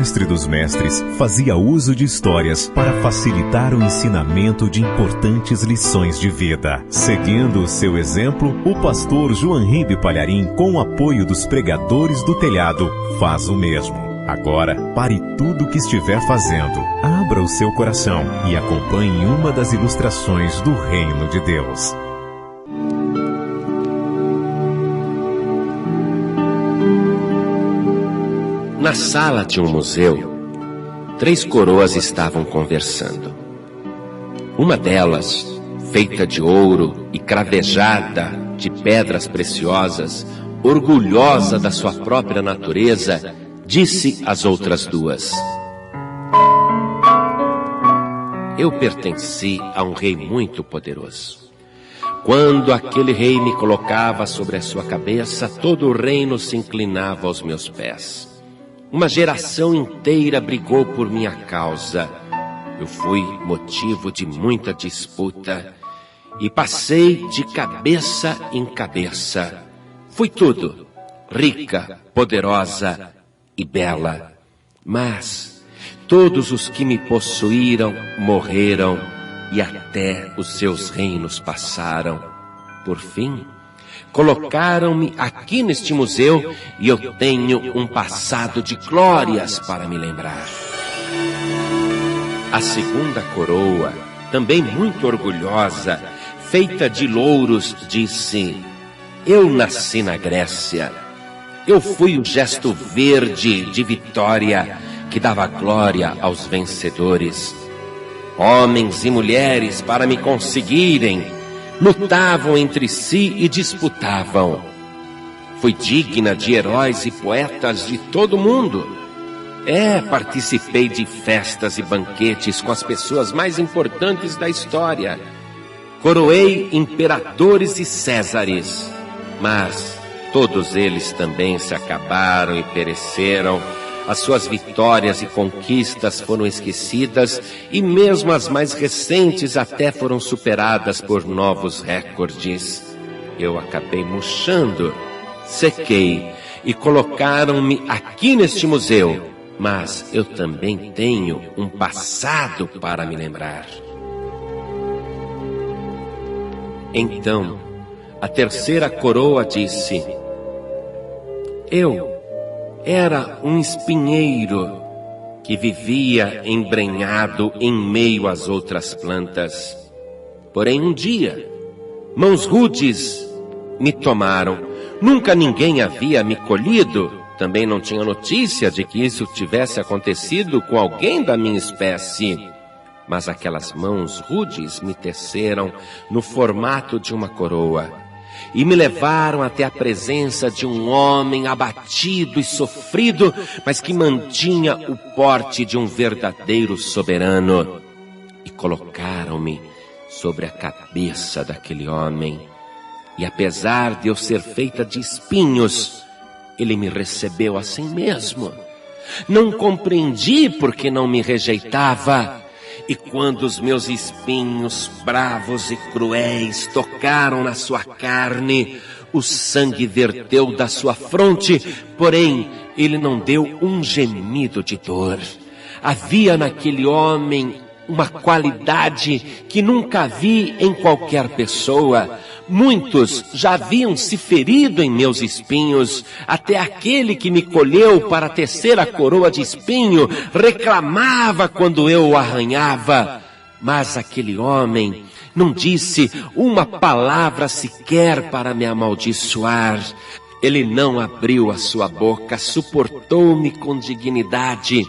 mestre dos mestres fazia uso de histórias para facilitar o ensinamento de importantes lições de vida. Seguindo o seu exemplo, o pastor João Ribe Palharim, com o apoio dos pregadores do telhado, faz o mesmo. Agora, pare tudo o que estiver fazendo, abra o seu coração e acompanhe uma das ilustrações do Reino de Deus. Na sala de um museu, 3 coroas estavam conversando. Uma delas, feita de ouro e cravejada de pedras preciosas, orgulhosa da sua própria natureza, disse às outras 2: Eu pertenci a um rei muito poderoso. Quando aquele rei me colocava sobre a sua cabeça, todo o reino se inclinava aos meus pés. Uma geração inteira brigou por minha causa. Eu fui motivo de muita disputa e passei de cabeça em cabeça. Fui tudo, rica, poderosa e bela. Mas todos os que me possuíram morreram e até os seus reinos passaram. Por fim, colocaram-me aqui neste museu e eu tenho um passado de glórias para me lembrar. A segunda coroa, também muito orgulhosa, feita de louros, disse: Eu nasci na Grécia. Eu fui o gesto verde de vitória que dava glória aos vencedores. Homens e mulheres, para me conseguirem, lutavam entre si e disputavam. Fui digna de heróis e poetas de todo o mundo. Participei de festas e banquetes com as pessoas mais importantes da história. Coroei imperadores e césares, mas todos eles também se acabaram e pereceram. As suas vitórias e conquistas foram esquecidas e mesmo as mais recentes até foram superadas por novos recordes. Eu acabei murchando, sequei e colocaram-me aqui neste museu, mas eu também tenho um passado para me lembrar. Então, a terceira coroa disse: Eu era um espinheiro que vivia embrenhado em meio às outras plantas. Porém, um dia, mãos rudes me tomaram. Nunca ninguém havia me colhido. Também não tinha notícia de que isso tivesse acontecido com alguém da minha espécie. Mas aquelas mãos rudes me teceram no formato de uma coroa e me levaram até a presença de um homem abatido e sofrido, mas que mantinha o porte de um verdadeiro soberano. E colocaram-me sobre a cabeça daquele homem. E apesar de eu ser feita de espinhos, ele me recebeu assim mesmo. Não compreendi porque não me rejeitava. E quando os meus espinhos bravos e cruéis tocaram na sua carne, o sangue verteu da sua fronte, porém ele não deu um gemido de dor. Havia naquele homem uma qualidade que nunca vi em qualquer pessoa. Muitos já haviam se ferido em meus espinhos, até aquele que me colheu para tecer a coroa de espinho reclamava quando eu o arranhava. Mas aquele homem não disse uma palavra sequer para me amaldiçoar. Ele não abriu a sua boca, suportou-me com dignidade.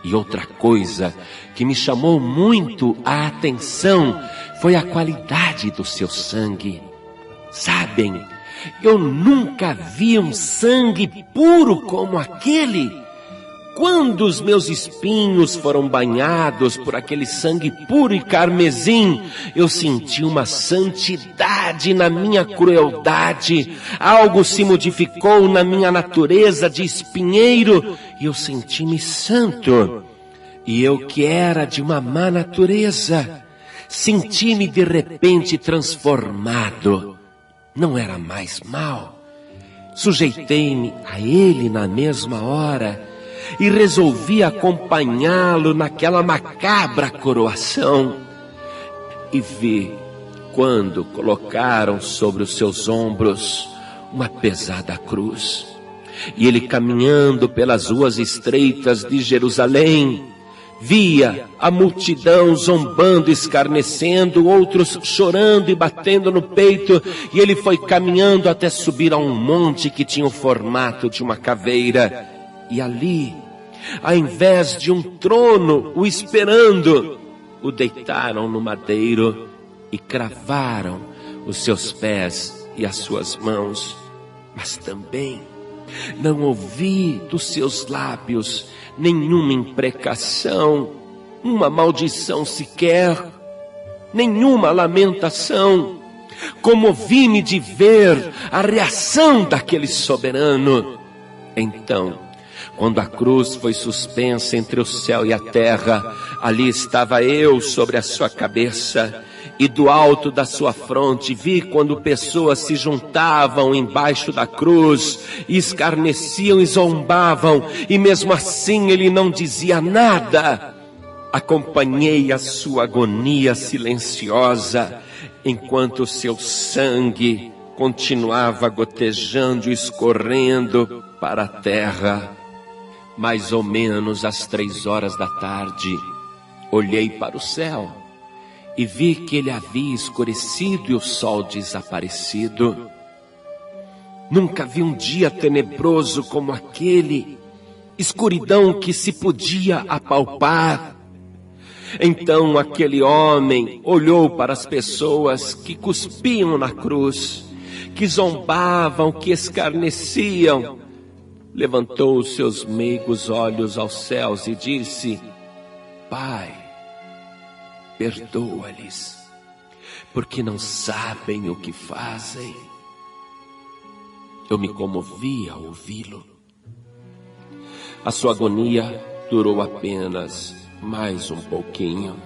E outra coisa que me chamou muito a atenção foi a qualidade do seu sangue. Sabem, eu nunca vi um sangue puro como aquele. Quando os meus espinhos foram banhados por aquele sangue puro e carmesim, eu senti uma santidade na minha crueldade. Algo se modificou na minha natureza de espinheiro e eu senti-me santo. E eu que era de uma má natureza, senti-me de repente transformado. Não era mais mal. Sujeitei-me a ele na mesma hora. e resolvi acompanhá-lo naquela macabra coroação. E vi quando colocaram sobre os seus ombros uma pesada cruz, e ele caminhando pelas ruas estreitas de Jerusalém, via a multidão zombando, escarnecendo, outros chorando e batendo no peito, e ele foi caminhando até subir a um monte que tinha o formato de uma caveira, e ali, ao invés de um trono o esperando, o deitaram no madeiro e cravaram os seus pés e as suas mãos. Mas também não ouvi dos seus lábios nenhuma imprecação, uma maldição sequer, nenhuma lamentação. Comovi-me de ver a reação daquele soberano. Então, quando a cruz foi suspensa entre o céu e a terra, ali estava eu sobre a sua cabeça, e do alto da sua fronte vi quando pessoas se juntavam embaixo da cruz, e escarneciam e zombavam, e mesmo assim ele não dizia nada. Acompanhei a sua agonia silenciosa, enquanto o seu sangue continuava gotejando e escorrendo para a terra. Mais ou menos às 3 horas da tarde, olhei para o céu e vi que ele havia escurecido e o sol desaparecido. Nunca vi um dia tenebroso como aquele, escuridão que se podia apalpar. Então aquele homem olhou para as pessoas que cuspiam na cruz, que zombavam, que escarneciam, levantou os seus meigos olhos aos céus e disse: Pai, perdoa-lhes, porque não sabem o que fazem. Eu me comovi ao ouvi-lo. A sua agonia durou apenas mais um pouquinho,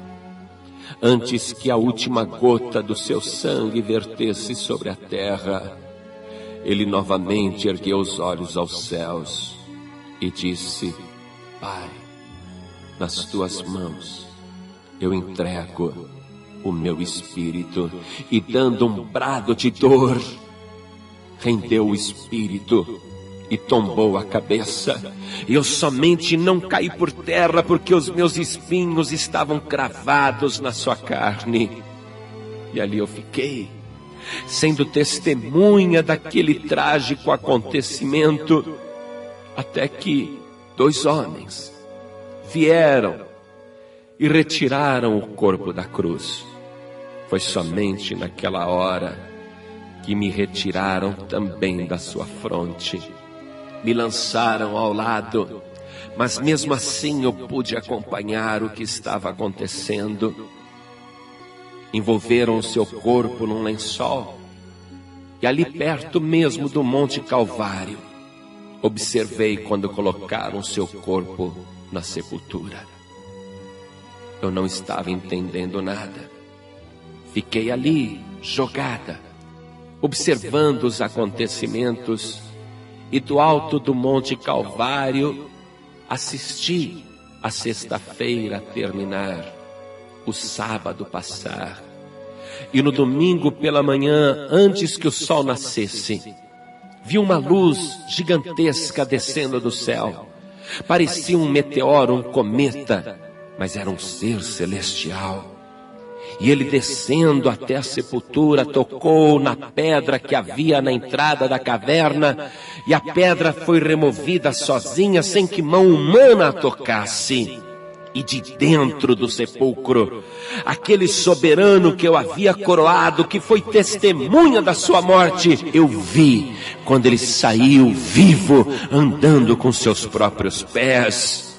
antes que a última gota do seu sangue vertesse sobre a terra. Ele novamente ergueu os olhos aos céus e disse: Pai, nas tuas mãos eu entrego o meu espírito. E dando um brado de dor, rendeu o espírito e tombou a cabeça. Eu somente não caí por terra porque os meus espinhos estavam cravados na sua carne. E ali eu fiquei, sendo testemunha daquele trágico acontecimento, até que 2 homens vieram e retiraram o corpo da cruz. Foi somente naquela hora que me retiraram também da sua fronte. Me lançaram ao lado, mas mesmo assim eu pude acompanhar o que estava acontecendo. Envolveram o seu corpo num lençol, e ali perto mesmo do Monte Calvário, observei quando colocaram o seu corpo na sepultura. Eu não estava entendendo nada. Fiquei ali, jogada, observando os acontecimentos, e do alto do Monte Calvário assisti a sexta-feira terminar, o sábado passar, e no domingo pela manhã, antes que o sol nascesse, vi uma luz gigantesca descendo do céu. Parecia um meteoro, um cometa, mas era um ser celestial. E ele, descendo até a sepultura, tocou na pedra que havia na entrada da caverna, e a pedra foi removida sozinha, sem que mão humana a tocasse. E de dentro do sepulcro, aquele soberano que eu havia coroado, que foi testemunha da sua morte, eu vi quando ele saiu vivo, andando com seus próprios pés.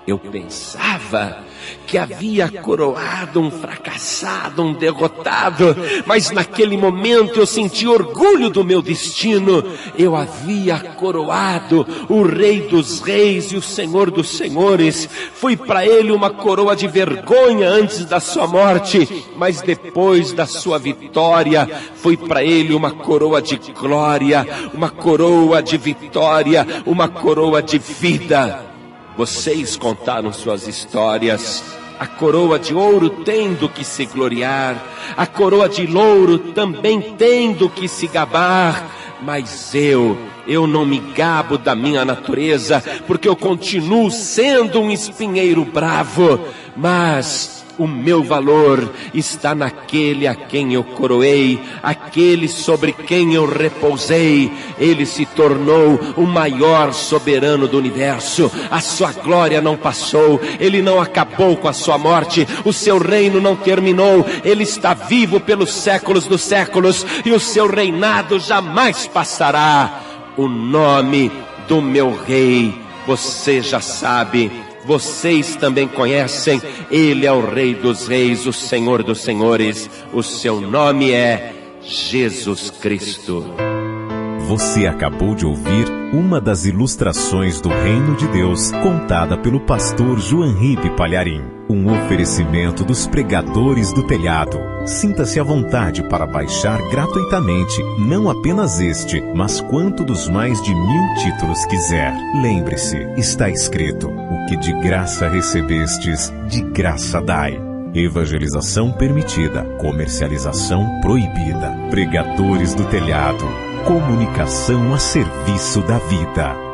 Eu pensava que havia coroado um fracassado, um derrotado, mas naquele momento eu senti orgulho do meu destino. Eu havia coroado o Rei dos Reis e o Senhor dos Senhores. Foi para ele uma coroa de vergonha antes da sua morte, mas depois da sua vitória, foi para ele uma coroa de glória, uma coroa de vitória, uma coroa de vida. Vocês contaram suas histórias. A coroa de ouro tem do que se gloriar, a coroa de louro também tem do que se gabar. Mas eu não me gabo da minha natureza, porque eu continuo sendo um espinheiro bravo. Mas o meu valor está naquele a quem eu coroei, aquele sobre quem eu repousei. Ele se tornou o maior soberano do universo. A sua glória não passou, ele não acabou com a sua morte, o seu reino não terminou, ele está vivo pelos séculos dos séculos, e o seu reinado jamais passará. O nome do meu rei você já sabe, vocês também conhecem. Ele é o Rei dos Reis, o Senhor dos Senhores. O seu nome é Jesus Cristo. Você acabou de ouvir uma das ilustrações do Reino de Deus, contada pelo pastor Joanribe Palharim. Um oferecimento dos Pregadores do Telhado. Sinta-se à vontade para baixar gratuitamente, não apenas este, mas quanto dos mais de 1000 títulos quiser. Lembre-se, está escrito: o que de graça recebestes, de graça dai. Evangelização permitida, comercialização proibida. Pregadores do Telhado. Comunicação a serviço da vida.